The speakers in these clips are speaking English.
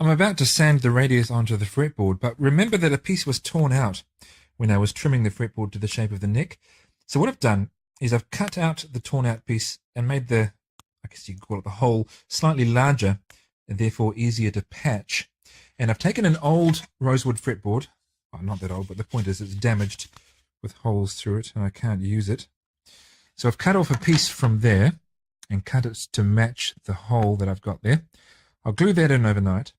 I'm about to sand the radius onto the fretboard, but remember that a piece was torn out when I was trimming the fretboard to the shape of the neck. So what I've done is I've cut out the torn out piece and made the, I guess you could call it the hole, slightly larger and therefore easier to patch. And I've taken an old rosewood fretboard, well, not that old, but the point is it's damaged with holes through it and I can't use it. So I've cut off a piece from there and cut it to match the hole that I've got there. I'll glue that in overnight.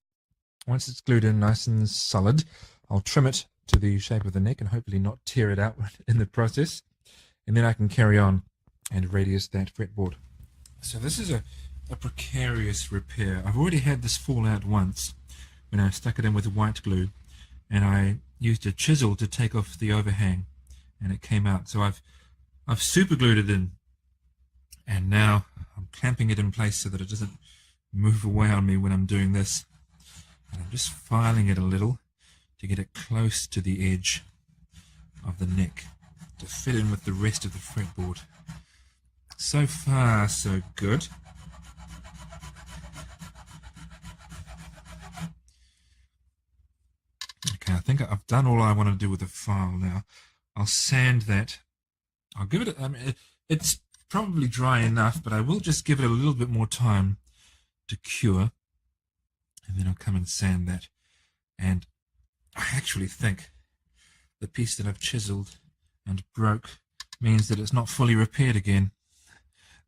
Once it's glued in nice and solid, I'll trim it to the shape of the neck and hopefully not tear it out in the process. And then I can carry on and radius that fretboard. So this is a precarious repair. I've already had this fall out once when I stuck it in with white glue and I used a chisel to take off the overhang and it came out. So I've super glued it in and now I'm clamping it in place so that it doesn't move away on me when I'm doing this. And I'm just filing it a little to get it close to the edge of the neck to fit in with the rest of the fretboard. So far, so good. Okay, I think I've done all I want to do with the file now. I'll sand that. I'll give it, it's probably dry enough, but I will just give it a little bit more time to cure. And then I'll come and sand that. And I actually think the piece that I've chiseled and broke means that it's not fully repaired again.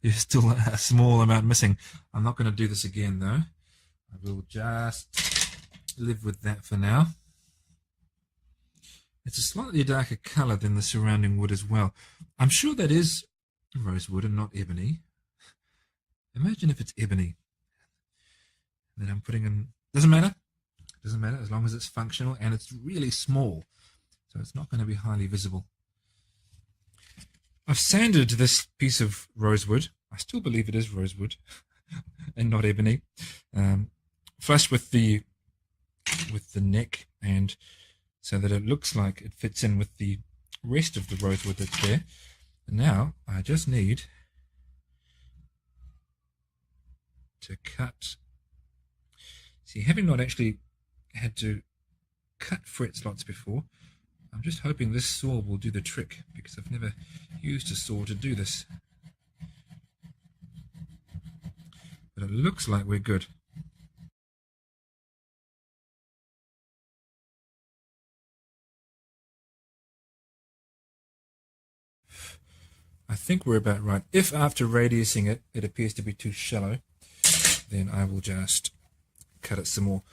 There's still a small amount missing. I'm not going to do this again though. I will just live with that for now. It's a slightly darker color than the surrounding wood as well. I'm sure that is rosewood and not ebony. Imagine if it's ebony. Then I'm putting in, doesn't matter as long as it's functional and it's really small, so it's not going to be highly visible. I've sanded this piece of rosewood. I still believe it is rosewood and not ebony, flush with the neck, and so that it looks like it fits in with the rest of the rosewood that's there. And now I just need to cut. See, having not actually had to cut fret slots before, I'm just hoping this saw will do the trick, because I've never used a saw to do this. But it looks like we're good. I think we're about right. If after radiusing it, it appears to be too shallow, then I will just cut it some more.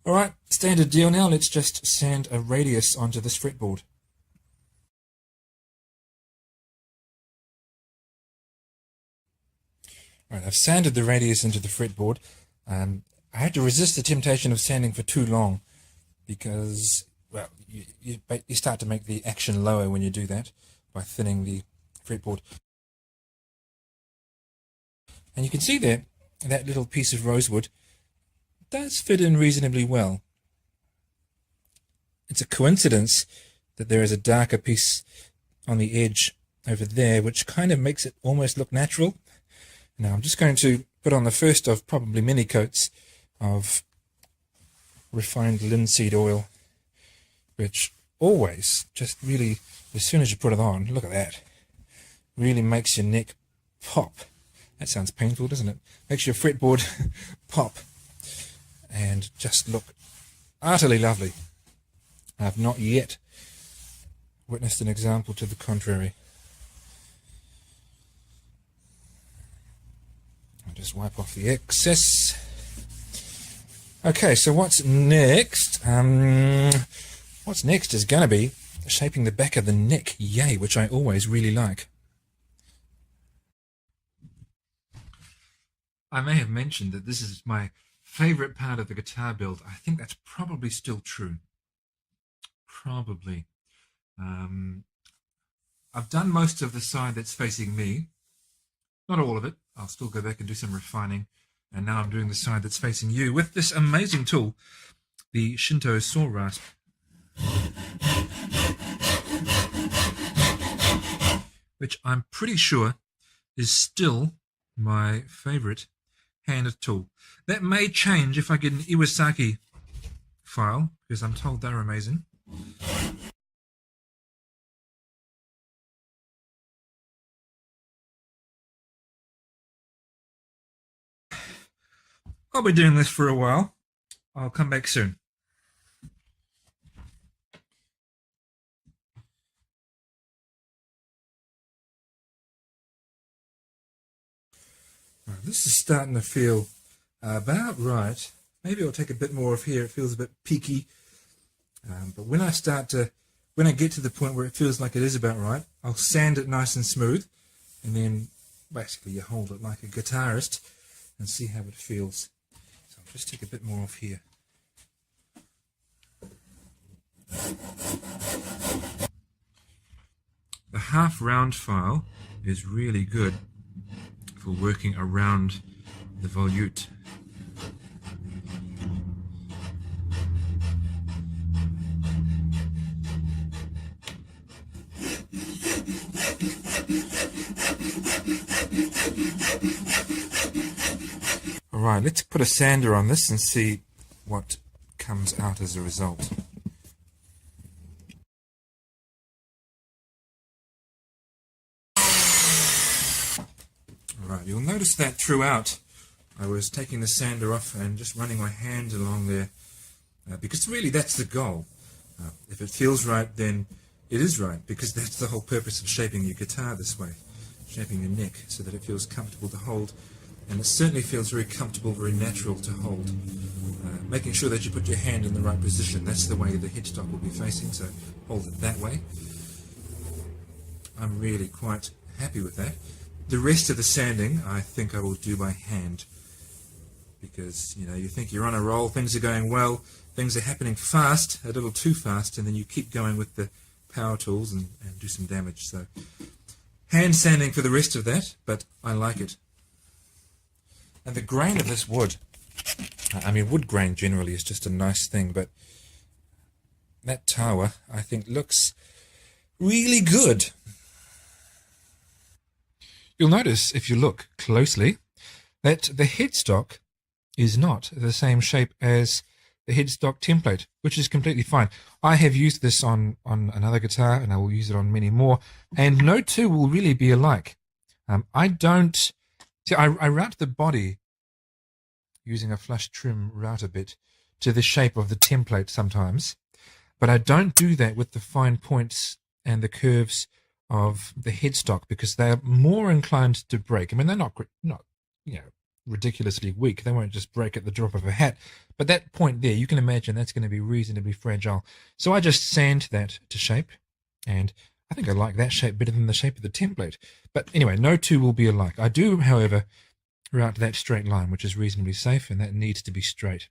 Alright, standard deal now. Let's just sand a radius onto this fretboard. Alright, I've sanded the radius into the fretboard. I had to resist the temptation of sanding for too long because, well, you start to make the action lower when you do that by thinning the fretboard. And you can see there, that little piece of rosewood does fit in reasonably well. It's a coincidence that there is a darker piece on the edge over there, which kind of makes it almost look natural. Now I'm just going to put on the first of probably many coats of refined linseed oil, which always just really, as soon as you put it on, look at that, really makes your neck pop. That sounds painful, doesn't it? Makes your fretboard pop and just look utterly lovely. I've not yet witnessed an example to the contrary. I'll just wipe off the excess. Okay, so what's next? What's next is going to be shaping the back of the neck, yay, which I always really like. I may have mentioned that this is my favorite part of the guitar build. I think that's probably still true. Probably. I've done most of the side that's facing me. Not all of it. I'll still go back and do some refining. And now I'm doing the side that's facing you with this amazing tool, the Shinto saw rasp. Which I'm pretty sure is still my favorite hand tool. That may change if I get an Iwasaki file, because I'm told they're amazing. I'll be doing this for a while. I'll come back soon. Right, this is starting to feel about right. Maybe I'll take a bit more off here. It feels a bit peaky. But when I get to the point where it feels like it is about right, I'll sand it nice and smooth, and then basically you hold it like a guitarist and see how it feels. So I'll just take a bit more off here. The half round file is really good for working around the volute. Alright, let's put a sander on this and see what comes out as a result. Alright, you'll notice that throughout I was taking the sander off and just running my hand along there, because really that's the goal. If it feels right, then it is right, because that's the whole purpose of shaping your guitar this way, shaping your neck so that it feels comfortable to hold. And it certainly feels very comfortable, very natural to hold. Making sure that you put your hand in the right position. That's the way the headstock will be facing, so hold it that way. I'm really quite happy with that. The rest of the sanding I think I will do by hand, because you think you're on a roll, things are going well, things are happening fast, a little too fast, and then you keep going with the power tools and do some damage. So hand sanding for the rest of that, but I like it. And the grain of this wood, I mean, wood grain generally is just a nice thing, but that tawa, I think, looks really good. You'll notice, if you look closely, that the headstock is not the same shape as the headstock template, which is completely fine. I have used this on another guitar, and I will use it on many more, and no two will really be alike. I route the body using a flush trim router bit to the shape of the template sometimes, but I don't do that with the fine points and the curves of the headstock, because they're more inclined to break. I mean, they're not ridiculously weak. They won't just break at the drop of a hat, but that point there, you can imagine that's going to be reasonably fragile. So I just sand that to shape, and I think I like that shape better than the shape of the template. But anyway, no two will be alike. I do, however, route that straight line, which is reasonably safe, and that needs to be straight.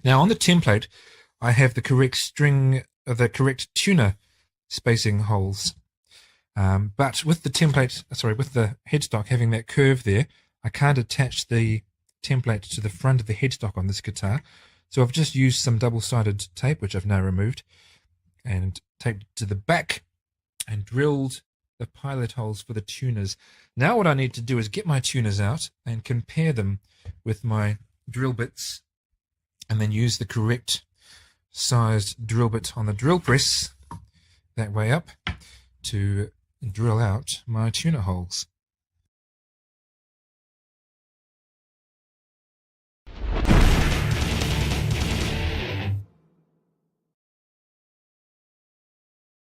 Now on the template, I have the correct tuner spacing holes. But with the template, with the headstock having that curve there, I can't attach the template to the front of the headstock on this guitar. So I've just used some double-sided tape, which I've now removed, and taped it to the back and drilled the pilot holes for the tuners. Now what I need to do is get my tuners out and compare them with my drill bits, and then use the correct sized drill bit on the drill press that way up to drill out my tuner holes.